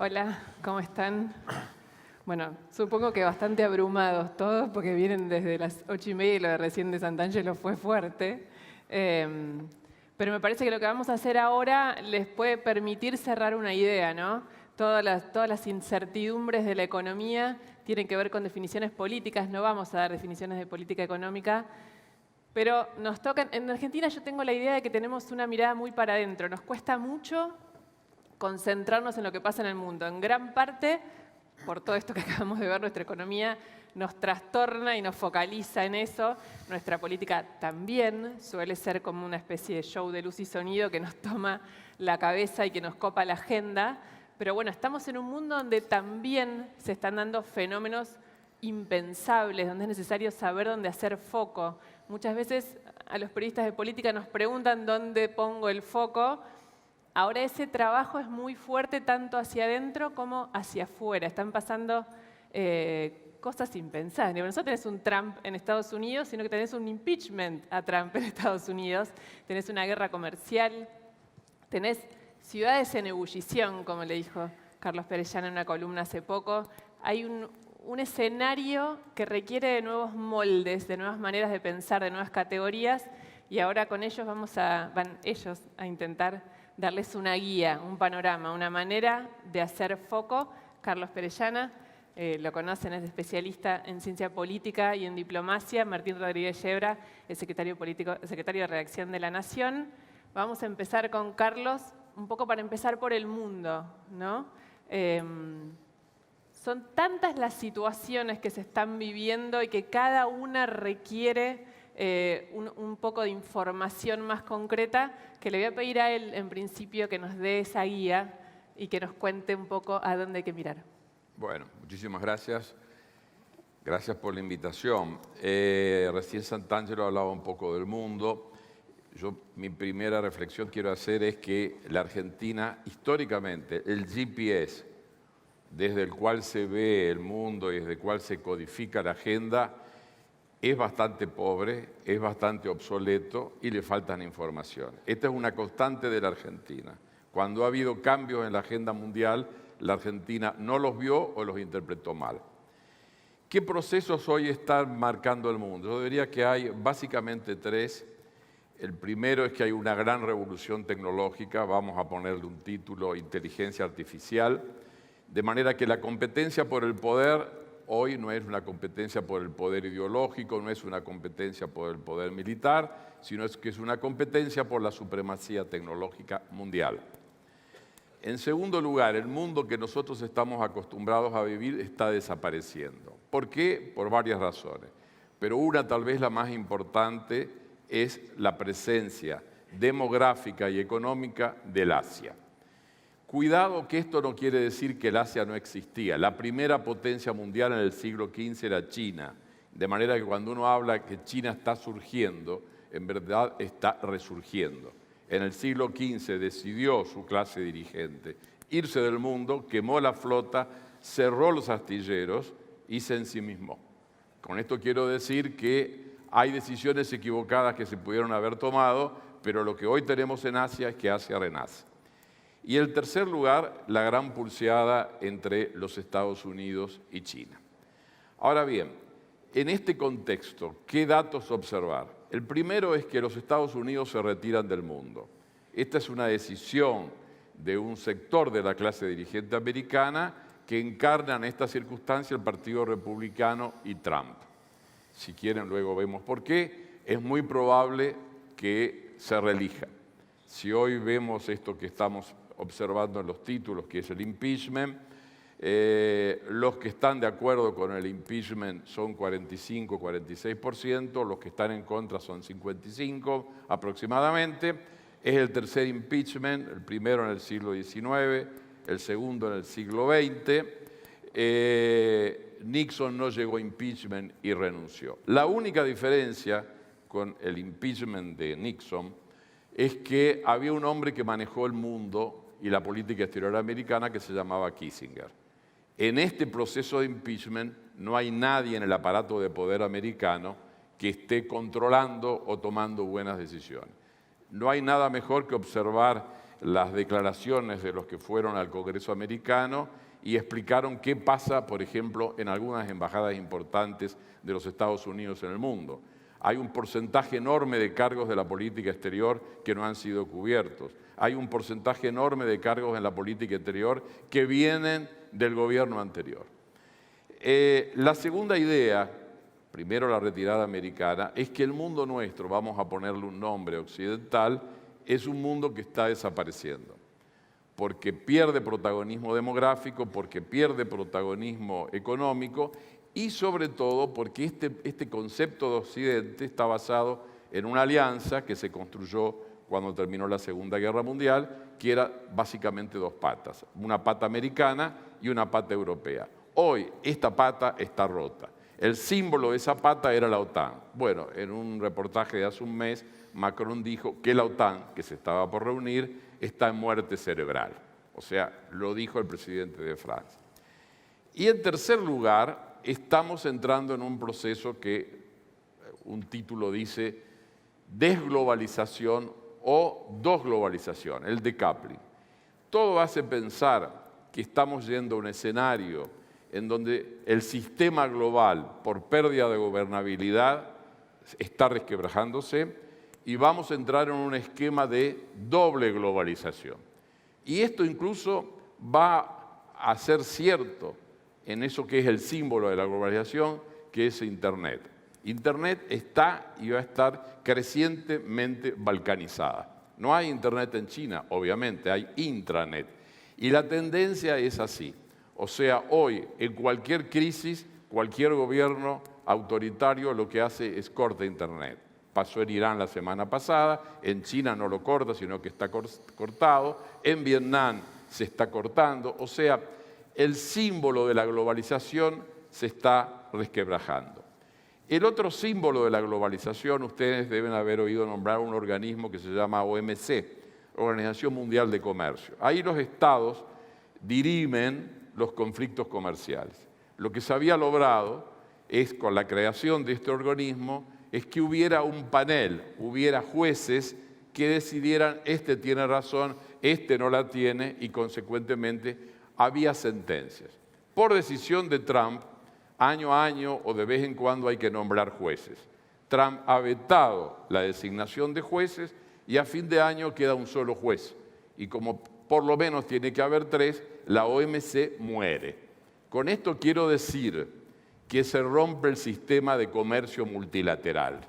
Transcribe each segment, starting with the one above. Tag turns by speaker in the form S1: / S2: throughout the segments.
S1: Hola, ¿cómo están? Bueno, supongo que bastante abrumados todos porque vienen desde las 8:30 y lo de recién de Sant'Angelo fue fuerte. Pero me parece que lo que vamos a hacer ahora les puede permitir cerrar una idea, ¿no? Todas las incertidumbres de la economía tienen que ver con definiciones políticas. No vamos a dar definiciones de política económica, pero nos tocan. En Argentina yo tengo la idea de que tenemos una mirada muy para adentro. Nos cuesta mucho concentrarnos en lo que pasa en el mundo. En gran parte, por todo esto que acabamos de ver, nuestra economía nos trastorna y nos focaliza en eso. Nuestra política también suele ser como una especie de show de luz y sonido que nos toma la cabeza y que nos copa la agenda. Pero bueno, estamos en un mundo donde también se están dando fenómenos impensables, donde es necesario saber dónde hacer foco. Muchas veces a los periodistas de política nos preguntan dónde pongo el foco. Ahora ese trabajo es muy fuerte tanto hacia adentro como hacia afuera. Están pasando cosas impensables. No solo tenés un Trump en Estados Unidos, sino que tenés un impeachment a Trump en Estados Unidos. Tenés una guerra comercial. Tenés ciudades en ebullición, como le dijo Carlos Perellán en una columna hace poco. Hay un escenario que requiere de nuevos moldes, de nuevas maneras de pensar, de nuevas categorías. Y ahora con ellos van ellos a intentar darles una guía, un panorama, una manera de hacer foco. Carlos Perellana, lo conocen, es especialista en ciencia política y en diplomacia. Martín Rodríguez Yebra, el secretario de Redacción de La Nación. Vamos a empezar con Carlos, un poco para empezar por el mundo, ¿no? Son tantas las situaciones que se están viviendo y que cada una requiere un poco de información más concreta, que le voy a pedir a él, en principio, que nos dé esa guía y que nos cuente un poco a dónde hay que mirar.
S2: Bueno, muchísimas gracias. Gracias por la invitación. Recién Sant'Angelo hablaba un poco del mundo. Mi primera reflexión quiero hacer es que la Argentina, históricamente, el GPS, desde el cual se ve el mundo y desde el cual se codifica la agenda, es bastante pobre, es bastante obsoleto y le faltan informaciones. Esta es una constante de la Argentina. Cuando ha habido cambios en la agenda mundial, la Argentina no los vio o los interpretó mal. ¿Qué procesos hoy están marcando el mundo? Yo diría que hay básicamente tres. El primero es que hay una gran revolución tecnológica, vamos a ponerle un título, inteligencia artificial, de manera que la competencia por el poder hoy no es una competencia por el poder ideológico, no es una competencia por el poder militar, sino que es una competencia por la supremacía tecnológica mundial. En segundo lugar, el mundo que nosotros estamos acostumbrados a vivir está desapareciendo. ¿Por qué? Por varias razones. Pero una, tal vez la más importante, es la presencia demográfica y económica del Asia. Cuidado que esto no quiere decir que el Asia no existía. La primera potencia mundial en el siglo XV era China. De manera que cuando uno habla que China está surgiendo, en verdad está resurgiendo. En el siglo XV decidió su clase dirigente irse del mundo, quemó la flota, cerró los astilleros y se ensimismó. Con esto quiero decir que hay decisiones equivocadas que se pudieron haber tomado, pero lo que hoy tenemos en Asia es que Asia renace. Y en tercer lugar, la gran pulseada entre los Estados Unidos y China. Ahora bien, en este contexto, ¿qué datos observar? El primero es que los Estados Unidos se retiran del mundo. Esta es una decisión de un sector de la clase dirigente americana que encarna en esta circunstancia el Partido Republicano y Trump. Si quieren, luego vemos por qué. Es muy probable que se reelija. Si hoy vemos esto que estamos observando en los títulos, que es el impeachment, los que están de acuerdo con el impeachment son 45-46%, los que están en contra son 55% aproximadamente. Es el tercer impeachment, el primero en el siglo XIX, el segundo en el siglo XX. Nixon no llegó a impeachment y renunció. La única diferencia con el impeachment de Nixon es que había un hombre que manejó el mundo y la política exterior americana que se llamaba Kissinger. En este proceso de impeachment no hay nadie en el aparato de poder americano que esté controlando o tomando buenas decisiones. No hay nada mejor que observar las declaraciones de los que fueron al Congreso americano y explicaron qué pasa, por ejemplo, en algunas embajadas importantes de los Estados Unidos en el mundo. Hay un porcentaje enorme de cargos de la política exterior que no han sido cubiertos. Hay un porcentaje enorme de cargos en la política exterior que vienen del gobierno anterior. La segunda idea, primero la retirada americana, es que el mundo nuestro, vamos a ponerle un nombre occidental, es un mundo que está desapareciendo, porque pierde protagonismo demográfico, porque pierde protagonismo económico y sobre todo porque este concepto de Occidente está basado en una alianza que se construyó cuando terminó la Segunda Guerra Mundial, que era básicamente dos patas, una pata americana y una pata europea. Hoy esta pata está rota. El símbolo de esa pata era la OTAN. Bueno, en un reportaje de hace un mes, Macron dijo que la OTAN, que se estaba por reunir, está en muerte cerebral. O sea, lo dijo el presidente de Francia. Y en tercer lugar, estamos entrando en un proceso que un título dice desglobalización o desglobalización, el decoupling. Todo hace pensar que estamos yendo a un escenario en donde el sistema global, por pérdida de gobernabilidad, está resquebrajándose y vamos a entrar en un esquema de doble globalización. Y esto incluso va a ser cierto en eso que es el símbolo de la globalización, que es Internet. Internet está y va a estar crecientemente balcanizada. No hay Internet en China, obviamente, hay intranet. Y la tendencia es así. O sea, hoy, en cualquier crisis, cualquier gobierno autoritario lo que hace es corta Internet. Pasó en Irán la semana pasada, en China no lo corta, sino que está cortado, en Vietnam se está cortando. O sea, el símbolo de la globalización se está resquebrajando. El otro símbolo de la globalización, ustedes deben haber oído nombrar un organismo que se llama OMC, Organización Mundial de Comercio. Ahí los estados dirimen los conflictos comerciales. Lo que se había logrado es, con la creación de este organismo, es que hubiera un panel, hubiera jueces que decidieran este tiene razón, este no la tiene y consecuentemente había sentencias. Por decisión de Trump, año a año o de vez en cuando hay que nombrar jueces. Trump ha vetado la designación de jueces y a fin de año queda un solo juez. Y como por lo menos tiene que haber 3, la OMC muere. Con esto quiero decir que se rompe el sistema de comercio multilateral.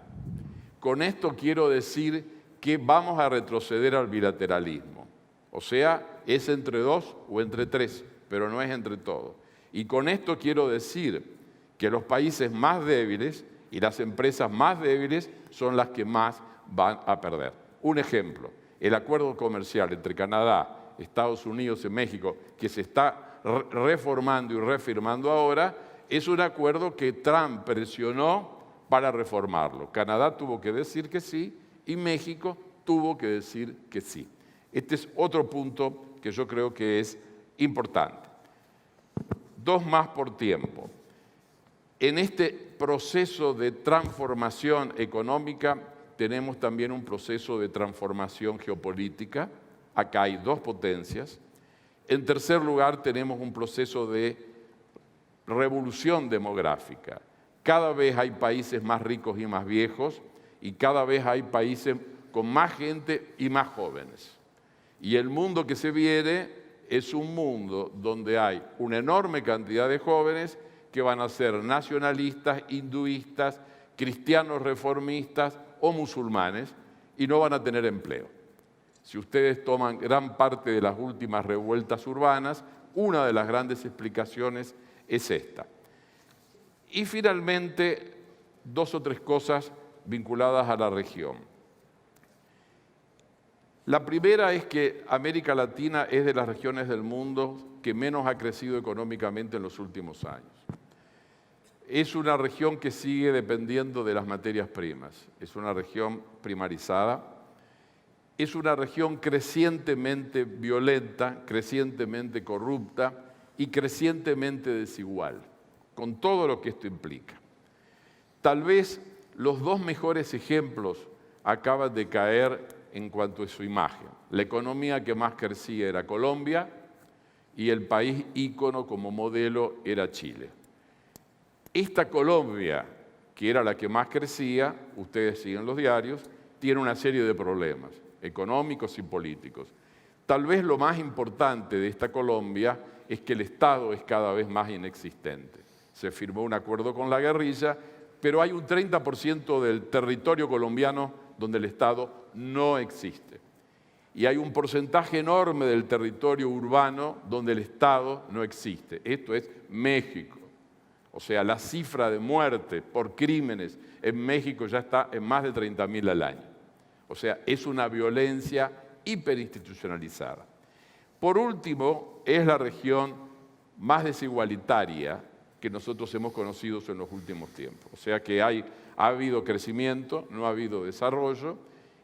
S2: Con esto quiero decir que vamos a retroceder al bilateralismo. O sea, es entre 2 o entre 3, pero no es entre todos. Y con esto quiero decir que los países más débiles y las empresas más débiles son las que más van a perder. Un ejemplo, el acuerdo comercial entre Canadá, Estados Unidos y México, que se está reformando y refirmando ahora, es un acuerdo que Trump presionó para reformarlo. Canadá tuvo que decir que sí y México tuvo que decir que sí. Este es otro punto que yo creo que es importante. 2 más por tiempo. En este proceso de transformación económica tenemos también un proceso de transformación geopolítica. Acá hay 2 potencias. En tercer lugar, tenemos un proceso de revolución demográfica. Cada vez hay países más ricos y más viejos y cada vez hay países con más gente y más jóvenes. Y el mundo que se viene es un mundo donde hay una enorme cantidad de jóvenes que van a ser nacionalistas, hinduistas, cristianos reformistas o musulmanes y no van a tener empleo. Si ustedes toman gran parte de las últimas revueltas urbanas, una de las grandes explicaciones es esta. Y finalmente, 2 o 3 cosas vinculadas a la región. La primera es que América Latina es de las regiones del mundo que menos ha crecido económicamente en los últimos años. Es una región que sigue dependiendo de las materias primas, es una región primarizada, es una región crecientemente violenta, crecientemente corrupta y crecientemente desigual, con todo lo que esto implica. Tal vez los 2 mejores ejemplos acaban de caer en cuanto a su imagen. La economía que más crecía era Colombia y el país ícono como modelo era Chile. Esta Colombia, que era la que más crecía, ustedes siguen los diarios, tiene una serie de problemas económicos y políticos. Tal vez lo más importante de esta Colombia es que el Estado es cada vez más inexistente. Se firmó un acuerdo con la guerrilla, pero hay un 30% del territorio colombiano donde el Estado no existe. Y hay un porcentaje enorme del territorio urbano donde el Estado no existe. Esto es México. O sea, la cifra de muerte por crímenes en México ya está en más de 30.000 al año. O sea, es una violencia hiperinstitucionalizada. Por último, es la región más desigualitaria que nosotros hemos conocido en los últimos tiempos. O sea que ha habido crecimiento, no ha habido desarrollo,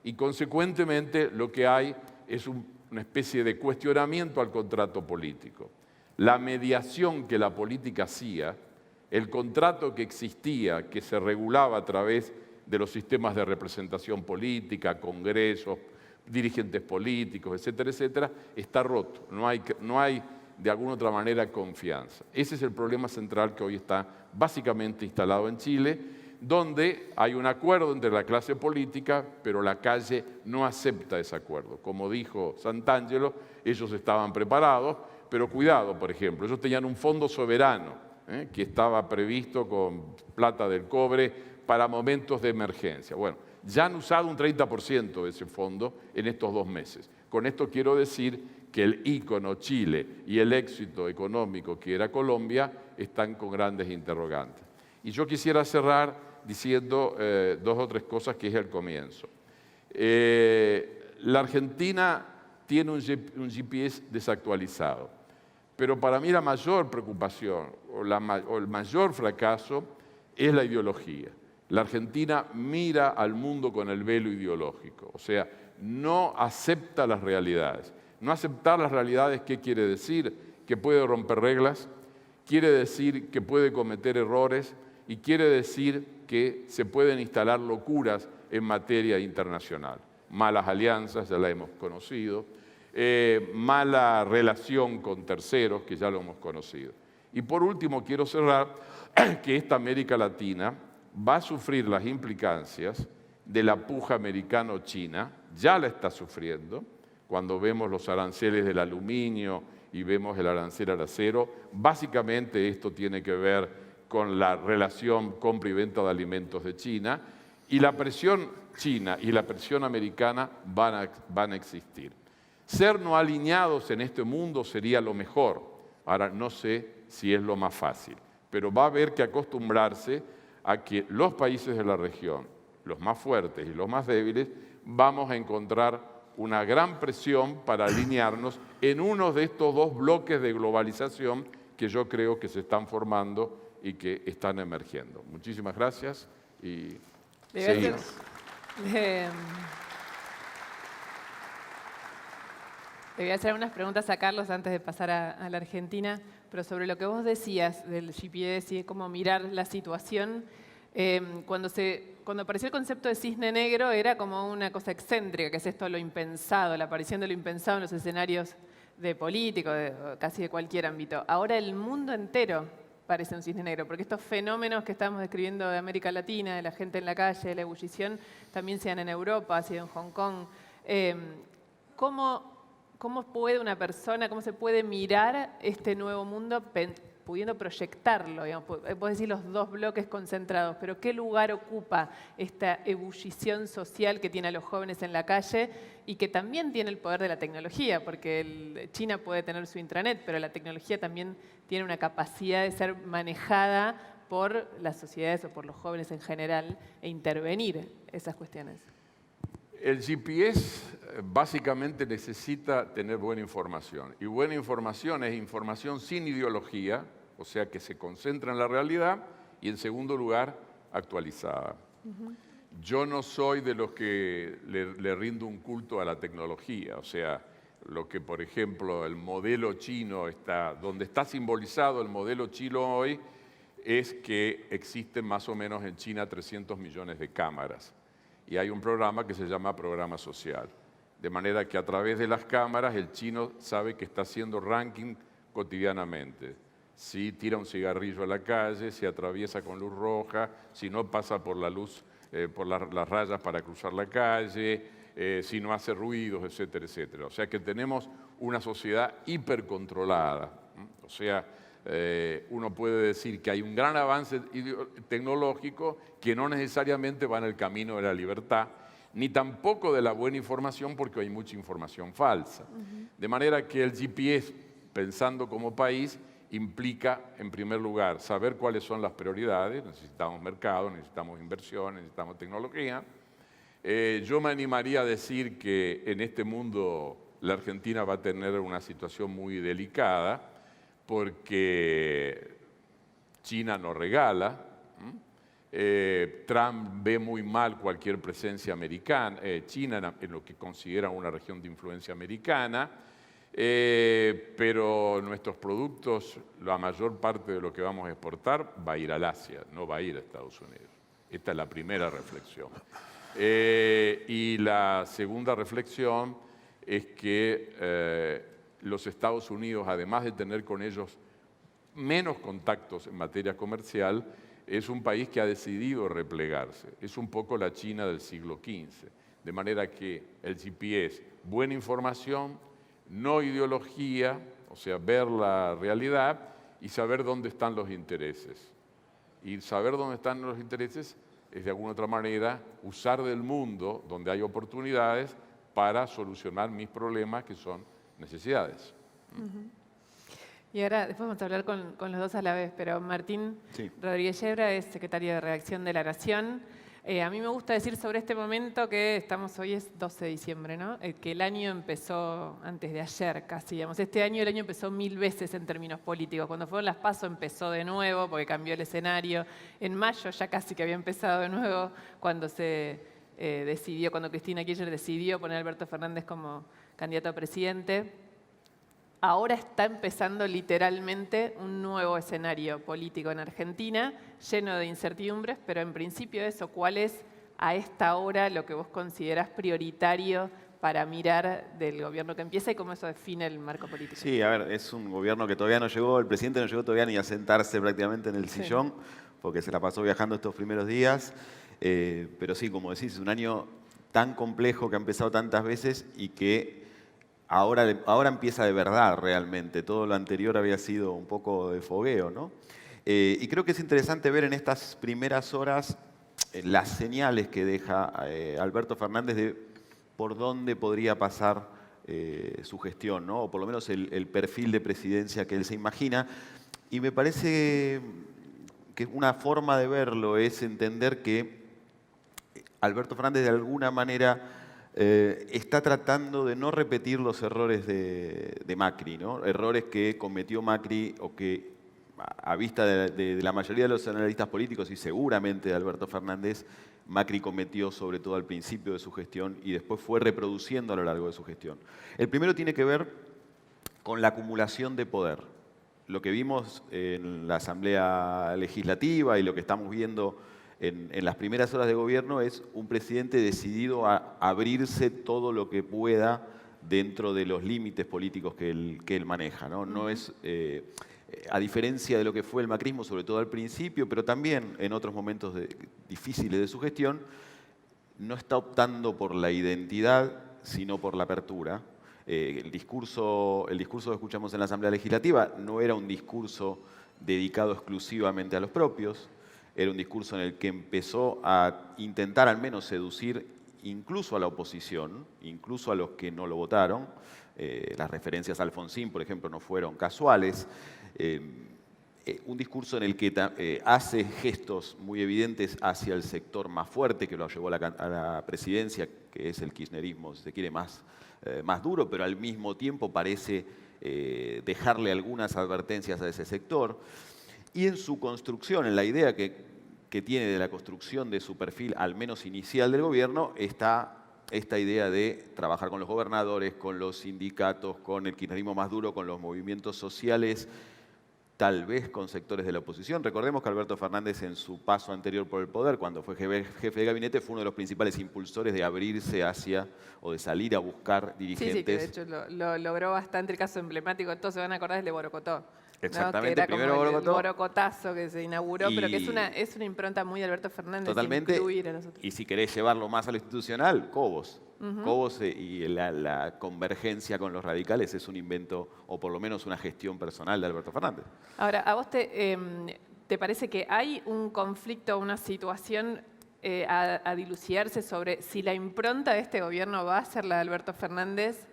S2: y consecuentemente lo que hay es una especie de cuestionamiento al contrato político. La mediación que la política hacía, el contrato que existía, que se regulaba a través de los sistemas de representación política, congresos, dirigentes políticos, etcétera, etcétera, está roto. No hay de alguna otra manera confianza. Ese es el problema central que hoy está básicamente instalado en Chile, donde hay un acuerdo entre la clase política, pero la calle no acepta ese acuerdo. Como dijo Santangelo, ellos estaban preparados, pero cuidado, por ejemplo, ellos tenían un fondo soberano que estaba previsto con plata del cobre para momentos de emergencia. Bueno, ya han usado un 30% de ese fondo en estos 2 meses. Con esto quiero decir que el ícono Chile y el éxito económico que era Colombia están con grandes interrogantes. Y yo quisiera cerrar diciendo 2 o 3 cosas que es el comienzo. La Argentina tiene un GPS desactualizado, pero para mí la mayor preocupación o el mayor fracaso es la ideología. La Argentina mira al mundo con el velo ideológico, o sea, no acepta las realidades. No aceptar las realidades, ¿qué quiere decir? Que puede romper reglas, quiere decir que puede cometer errores y quiere decir que se pueden instalar locuras en materia internacional. Malas alianzas, ya la hemos conocido, mala relación con terceros, que ya lo hemos conocido. Y por último, quiero cerrar que esta América Latina va a sufrir las implicancias de la puja americano-china, ya la está sufriendo, cuando vemos los aranceles del aluminio y vemos el arancel al acero. Básicamente esto tiene que ver con la relación compra y venta de alimentos de China, y la presión china y la presión americana van a existir. Ser no alineados en este mundo sería lo mejor. Ahora, no sé si es lo más fácil, pero va a haber que acostumbrarse a que los países de la región, los más fuertes y los más débiles, vamos a encontrar una gran presión para alinearnos en uno de estos 2 bloques de globalización que yo creo que se están formando y que están emergiendo. Muchísimas gracias y seguimos.
S1: Le voy a hacer unas preguntas a Carlos antes de pasar a la Argentina, pero sobre lo que vos decías del GPS y de cómo mirar la situación. Cuando apareció el concepto de cisne negro era como una cosa excéntrica, que es esto lo impensado, la aparición de lo impensado en los escenarios de político, casi de cualquier ámbito. Ahora el mundo entero parece un cisne negro, porque estos fenómenos que estamos describiendo de América Latina, de la gente en la calle, de la ebullición, también se dan en Europa, ha sido en Hong Kong. ¿Cómo puede una persona, cómo se puede mirar este nuevo mundo pudiendo proyectarlo? Digamos, vos decís los 2 bloques concentrados, pero ¿qué lugar ocupa esta ebullición social que tiene a los jóvenes en la calle y que también tiene el poder de la tecnología? Porque China puede tener su intranet, pero la tecnología también tiene una capacidad de ser manejada por las sociedades o por los jóvenes en general e intervenir esas cuestiones.
S2: El GPS básicamente necesita tener buena información. Y buena información es información sin ideología, o sea, que se concentra en la realidad, y en segundo lugar, actualizada. Yo no soy de los que le rindo un culto a la tecnología, o sea, lo que, por ejemplo, el modelo chino donde está simbolizado el modelo chino hoy, es que existen más o menos en China 300 millones de cámaras. y hay un programa que se llama Programa Social. De manera que a través de las cámaras el chino sabe que está haciendo ranking cotidianamente. Si tira un cigarrillo a la calle, si atraviesa con luz roja, si no pasa por la luz, por las rayas para cruzar la calle, si no hace ruidos, etcétera, etcétera. O sea que tenemos una sociedad hipercontrolada. O sea, uno puede decir que hay un gran avance tecnológico que no necesariamente va en el camino de la libertad, ni tampoco de la buena información, porque hay mucha información falsa. De manera que el GPS, pensando como país, implica, en primer lugar, saber cuáles son las prioridades. Necesitamos mercado, necesitamos inversión, necesitamos tecnología. Yo me animaría a decir que en este mundo la Argentina va a tener una situación muy delicada, porque China nos regala. Trump ve muy mal cualquier presencia americana, China en lo que considera una región de influencia americana, pero nuestros productos, la mayor parte de lo que vamos a exportar va a ir al Asia, no va a ir a Estados Unidos. Esta es la primera reflexión. Y la segunda reflexión es que los Estados Unidos, además de tener con ellos menos contactos en materia comercial, es un país que ha decidido replegarse. Es un poco la China del siglo XV. De manera que el GPS, buena información, no ideología, o sea, ver la realidad y saber dónde están los intereses. Y saber dónde están los intereses es, de alguna otra manera, usar del mundo donde hay oportunidades para solucionar mis problemas, que son necesidades.
S1: Y ahora, después vamos a hablar con los dos a la vez, pero Martín Rodríguez Yebra es secretario de redacción de La Nación. A mí me gusta decir sobre este momento que hoy es 12 de diciembre, ¿no? Que el año empezó antes de ayer casi, digamos. Este año el año empezó 1000 veces en términos políticos. Cuando fueron las PASO empezó de nuevo porque cambió el escenario. En mayo ya casi que había empezado de nuevo cuando se decidió, cuando Cristina Kirchner decidió poner a Alberto Fernández como candidato a presidente. Ahora está empezando literalmente un nuevo escenario político en Argentina, lleno de incertidumbres, pero en principio eso, ¿cuál es a esta hora lo que vos considerás prioritario para mirar del gobierno que empieza y cómo eso define el marco político?
S3: Sí, a ver, es un gobierno que todavía no llegó, el presidente no llegó todavía ni a sentarse prácticamente en el sillón, porque se la pasó viajando estos primeros días, pero sí, como decís, es un año tan complejo que ha empezado tantas veces y que ahora empieza de verdad realmente. Todo lo anterior había sido un poco de fogueo, ¿no? Y creo que es interesante ver en estas primeras horas las señales que deja Alberto Fernández de por dónde podría pasar su gestión, ¿no? O por lo menos el perfil de presidencia que él se imagina. Y me parece que una forma de verlo es entender que Alberto Fernández de alguna manera está tratando de no repetir los errores de Macri, ¿no? Errores que cometió Macri o que a vista de la mayoría de los analistas políticos y seguramente de Alberto Fernández, Macri cometió sobre todo al principio de su gestión y después fue reproduciendo a lo largo de su gestión. El primero tiene que ver con la acumulación de poder. Lo que vimos en la Asamblea Legislativa y lo que estamos viendo en las primeras horas de gobierno es un presidente decidido a abrirse todo lo que pueda dentro de los límites políticos que él maneja, ¿no? No es, a diferencia de lo que fue el macrismo, sobre todo al principio, pero también en otros momentos difíciles de su gestión, no está optando por la identidad, sino por la apertura. El discurso que escuchamos en la Asamblea Legislativa no era un discurso dedicado exclusivamente a los propios, era un discurso en el que empezó a intentar al menos seducir incluso a la oposición, incluso a los que no lo votaron. Las referencias a Alfonsín, por ejemplo, no fueron casuales. Un discurso en el que hace gestos muy evidentes hacia el sector más fuerte que lo llevó a la presidencia, que es el kirchnerismo, si se quiere, más duro, pero al mismo tiempo parece dejarle algunas advertencias a ese sector. Y en su construcción, en la idea que tiene de la construcción de su perfil, al menos inicial del gobierno, está esta idea de trabajar con los gobernadores, con los sindicatos, con el kirchnerismo más duro, con los movimientos sociales, tal vez con sectores de la oposición. Recordemos que Alberto Fernández en su paso anterior por el poder, cuando fue jefe de gabinete, fue uno de los principales impulsores de abrirse hacia o de salir a buscar dirigentes.
S1: Sí, que de hecho lo logró bastante. El caso emblemático, todos se van a acordar, es el de Borocotó.
S3: Exactamente,
S1: Que era
S3: primero
S1: como
S3: Borocotó.
S1: el borocotazo que se inauguró, pero que es una impronta muy de Alberto Fernández.
S3: Totalmente.
S1: Incluir a los otros.
S3: Y si querés llevarlo más a lo institucional, Cobos. Cobos y la convergencia con los radicales es un invento, o por lo menos una gestión personal de Alberto Fernández.
S1: Ahora, ¿a vos te parece que hay un conflicto, una situación a dilucidarse sobre si la impronta de este gobierno va a ser la de Alberto Fernández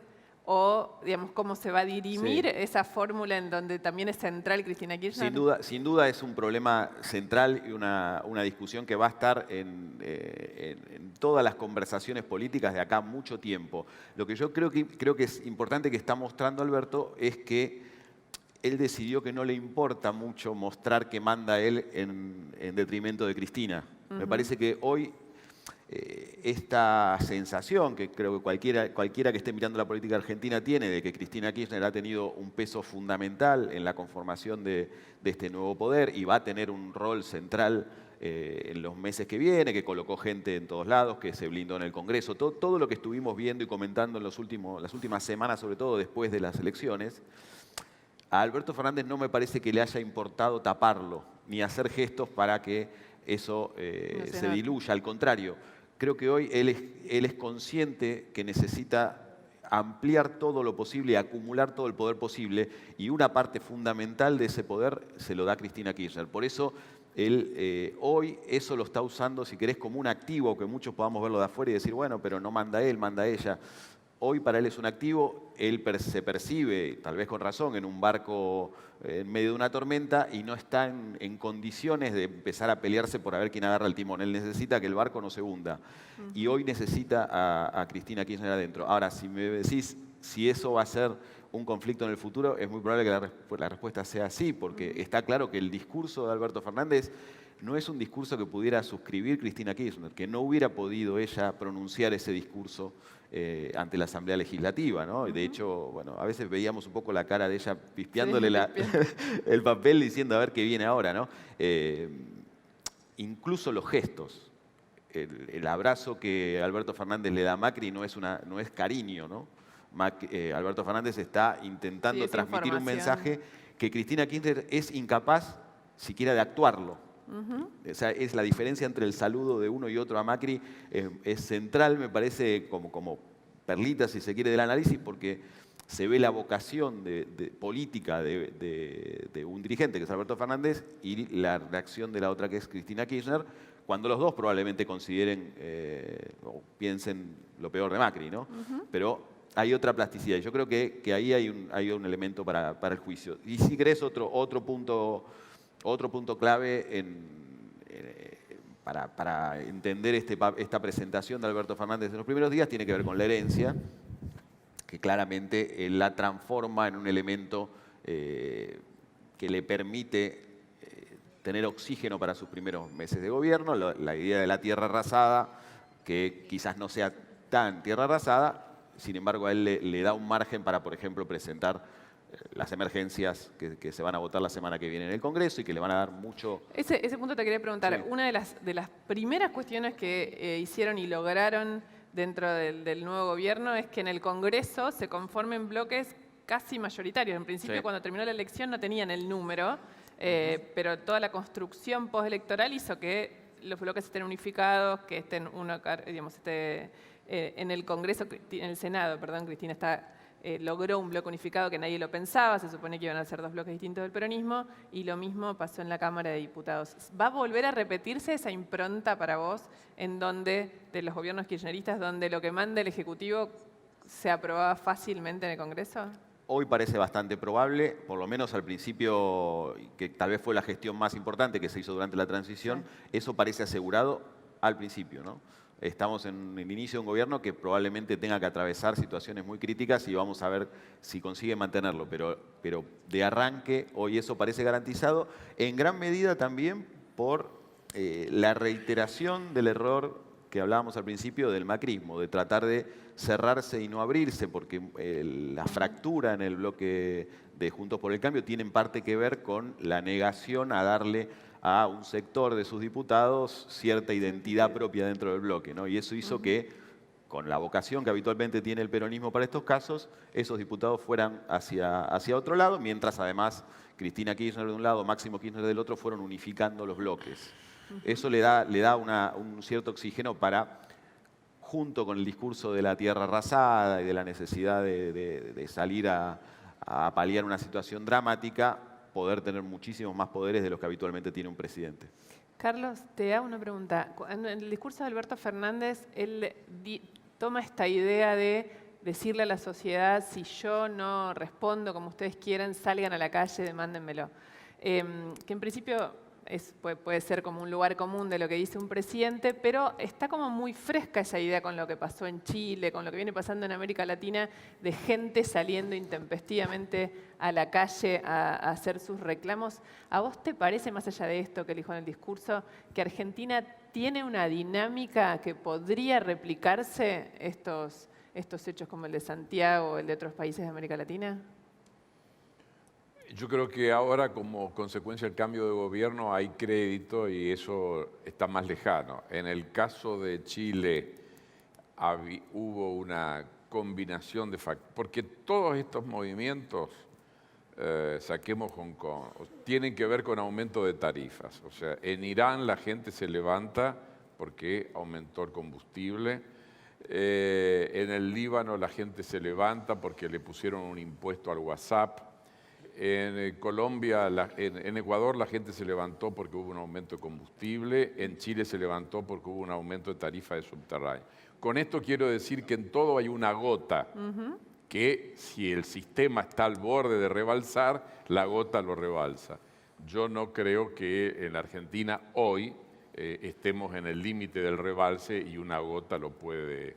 S1: o, digamos, cómo se va a dirimir esa fórmula en donde también es central Cristina Kirchner?
S3: Sin duda es un problema central y una discusión que va a estar en todas las conversaciones políticas de acá mucho tiempo. Lo que yo creo que es importante que está mostrando Alberto es que él decidió que no le importa mucho mostrar que manda él en detrimento de Cristina. Me parece que hoy esta sensación que creo que cualquiera que esté mirando la política argentina tiene de que Cristina Kirchner ha tenido un peso fundamental en la conformación de este nuevo poder y va a tener un rol central en los meses que viene, que colocó gente en todos lados, que se blindó en el Congreso, todo lo que estuvimos viendo y comentando en las últimas semanas, sobre todo después de las elecciones. A Alberto Fernández no me parece que le haya importado taparlo, ni hacer gestos para que eso se diluya. Al contrario, creo que hoy él es consciente que necesita ampliar todo lo posible y acumular todo el poder posible, y una parte fundamental de ese poder se lo da Cristina Kirchner. Por eso él hoy eso lo está usando, si querés, como un activo, que muchos podamos verlo de afuera y decir, bueno, pero no manda él, manda ella. Hoy para él es un activo, él se percibe, tal vez con razón, en un barco en medio de una tormenta y no está en condiciones de empezar a pelearse por a ver quién agarra el timón. Él necesita que el barco no se hunda. Y hoy necesita a Cristina Kirchner adentro. Ahora, si me decís si eso va a ser un conflicto en el futuro, es muy probable que la respuesta sea sí, porque está claro que el discurso de Alberto Fernández no es un discurso que pudiera suscribir Cristina Kirchner, que no hubiera podido ella pronunciar ese discurso ante la Asamblea Legislativa, ¿no? Y de hecho, bueno, a veces veíamos un poco la cara de ella pispeándole el papel diciendo a ver qué viene ahora, ¿no? Incluso los gestos, el abrazo que Alberto Fernández le da a Macri no es cariño, ¿no? Alberto Fernández está intentando transmitir un mensaje que Cristina Kirchner es incapaz siquiera de actuarlo. O sea, es la diferencia entre el saludo de uno y otro a Macri, es central, me parece, como perlita, si se quiere, del análisis, porque se ve la vocación política de un dirigente, que es Alberto Fernández, y la reacción de la otra, que es Cristina Kirchner, cuando los dos probablemente consideren o piensen lo peor de Macri, ¿no? Pero hay otra plasticidad. Yo creo que ahí hay un elemento para el juicio. Y si querés, otro punto clave para entender esta presentación de Alberto Fernández en los primeros días tiene que ver con la herencia, que claramente la transforma en un elemento que le permite tener oxígeno para sus primeros meses de gobierno. La idea de la tierra arrasada, que quizás no sea tan tierra arrasada, sin embargo a él le da un margen para, por ejemplo, presentar las emergencias que se van a votar la semana que viene en el Congreso y que le van a dar mucho...
S1: Ese punto te quería preguntar.
S3: Sí.
S1: Una de las primeras cuestiones que hicieron y lograron dentro del nuevo gobierno es que en el Congreso se conformen bloques casi mayoritarios. En principio, cuando terminó la elección no tenían el número, pero toda la construcción postelectoral hizo que los bloques estén unificados, que estén en el Congreso, en el Senado, perdón, Cristina logró un bloque unificado que nadie lo pensaba, se supone que iban a ser dos bloques distintos del peronismo, y lo mismo pasó en la Cámara de Diputados. ¿Va a volver a repetirse esa impronta para vos en donde, de los gobiernos kirchneristas, donde lo que manda el Ejecutivo se aprobaba fácilmente en el Congreso?
S3: Hoy parece bastante probable, por lo menos al principio, que tal vez fue la gestión más importante que se hizo durante la transición, eso parece asegurado al principio, ¿no? Estamos en el inicio de un gobierno que probablemente tenga que atravesar situaciones muy críticas y vamos a ver si consigue mantenerlo. Pero de arranque, hoy eso parece garantizado, en gran medida también por la reiteración del error que hablábamos al principio del macrismo, de tratar de cerrarse y no abrirse, porque la fractura en el bloque de Juntos por el Cambio tiene en parte que ver con la negación a darle a un sector de sus diputados cierta identidad propia dentro del bloque, ¿no? Y eso hizo que, con la vocación que habitualmente tiene el peronismo para estos casos, esos diputados fueran hacia otro lado, mientras además Cristina Kirchner de un lado, Máximo Kirchner del otro, fueron unificando los bloques. Eso le da un cierto oxígeno para, junto con el discurso de la tierra arrasada y de la necesidad de salir a paliar una situación dramática, poder tener muchísimos más poderes de los que habitualmente tiene un presidente.
S1: Carlos, te hago una pregunta. En el discurso de Alberto Fernández, él toma esta idea de decirle a la sociedad, si yo no respondo como ustedes quieran, salgan a la calle, demándenmelo. Que en principio puede ser como un lugar común de lo que dice un presidente, pero está como muy fresca esa idea con lo que pasó en Chile, con lo que viene pasando en América Latina, de gente saliendo intempestivamente a la calle a hacer sus reclamos. ¿A vos te parece, más allá de esto que dijo en el discurso, que Argentina tiene una dinámica que podría replicarse estos hechos como el de Santiago o el de otros países de América Latina?
S2: Yo creo que ahora, como consecuencia del cambio de gobierno, hay crédito y eso está más lejano. En el caso de Chile hubo una combinación de factores, porque todos estos movimientos, saquemos Hong Kong, tienen que ver con aumento de tarifas. O sea, en Irán la gente se levanta porque aumentó el combustible. En el Líbano la gente se levanta porque le pusieron un impuesto al WhatsApp. En Colombia, en Ecuador la gente se levantó porque hubo un aumento de combustible. En Chile se levantó porque hubo un aumento de tarifa de subterráneo. Con esto quiero decir que en todo hay una gota, que si el sistema está al borde de rebalsar, la gota lo rebalsa. Yo no creo que en Argentina hoy estemos en el límite del rebalse y una gota lo puede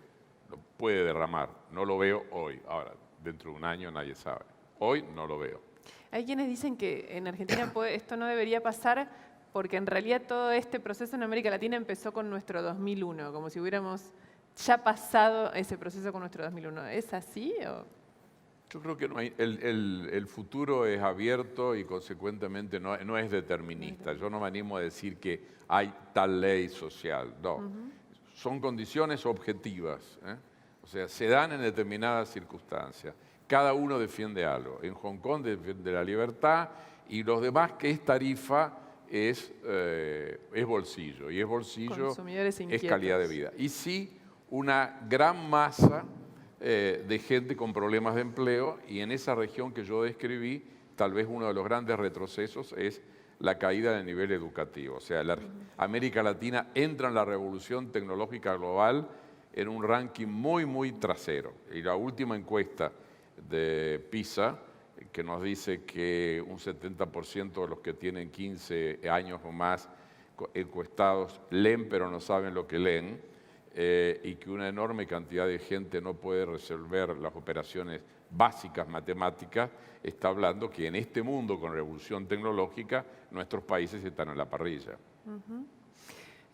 S2: derramar. No lo veo hoy. Ahora, dentro de un año nadie sabe. Hoy no lo veo.
S1: Hay quienes dicen que en Argentina esto no debería pasar porque en realidad todo este proceso en América Latina empezó con nuestro 2001, como si hubiéramos ya pasado ese proceso con nuestro 2001. ¿Es así?
S2: Yo creo que no hay, el futuro es abierto y consecuentemente no es determinista. Yo no me animo a decir que hay tal ley social, no. Son condiciones objetivas, ¿eh? O sea, se dan en determinadas circunstancias. Cada uno defiende algo. En Hong Kong defiende la libertad y los demás que es tarifa es bolsillo. Y es bolsillo, es calidad de vida. Y sí, una gran masa de gente con problemas de empleo y en esa región que yo describí, tal vez uno de los grandes retrocesos es la caída del nivel educativo. O sea, América Latina entra en la revolución tecnológica global en un ranking muy, muy trasero. Y la última encuesta de PISA, que nos dice que un 70% de los que tienen 15 años o más encuestados leen pero no saben lo que leen, y que una enorme cantidad de gente no puede resolver las operaciones básicas matemáticas, está hablando que en este mundo con revolución tecnológica nuestros países están en la parrilla.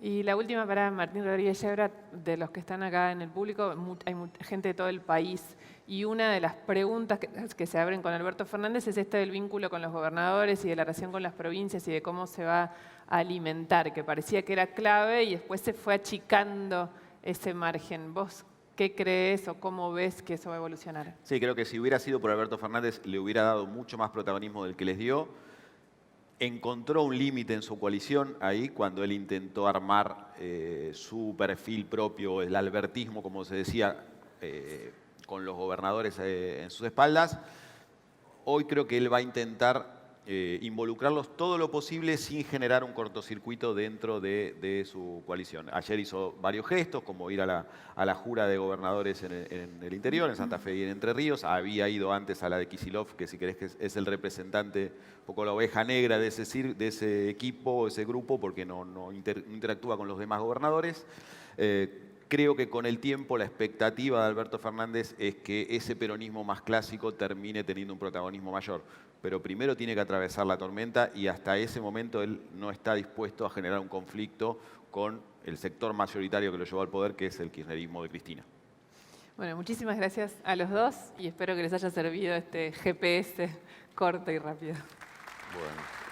S1: Y la última para Martín Rodríguez Yebra, de los que están acá en el público, hay gente de todo el país. Y una de las preguntas que se abren con Alberto Fernández es esta del vínculo con los gobernadores y de la relación con las provincias y de cómo se va a alimentar, que parecía que era clave y después se fue achicando ese margen. ¿Vos qué crees o cómo ves que eso va a evolucionar?
S3: Sí, creo que si hubiera sido por Alberto Fernández le hubiera dado mucho más protagonismo del que les dio. Encontró un límite en su coalición ahí cuando él intentó armar su perfil propio, el albertismo, como se decía, con los gobernadores en sus espaldas. Hoy creo que él va a intentar involucrarlos todo lo posible sin generar un cortocircuito dentro de su coalición. Ayer hizo varios gestos, como ir a la jura de gobernadores en el interior, en Santa Fe y en Entre Ríos. Había ido antes a la de Kicillof, que si querés que es el representante, un poco la oveja negra de ese equipo, ese grupo, porque no interactúa con los demás gobernadores. creo que con el tiempo la expectativa de Alberto Fernández es que ese peronismo más clásico termine teniendo un protagonismo mayor. Pero primero tiene que atravesar la tormenta y hasta ese momento él no está dispuesto a generar un conflicto con el sector mayoritario que lo llevó al poder, que es el kirchnerismo de Cristina.
S1: Bueno, muchísimas gracias a los dos y espero que les haya servido este GPS corto y rápido.
S2: Bueno.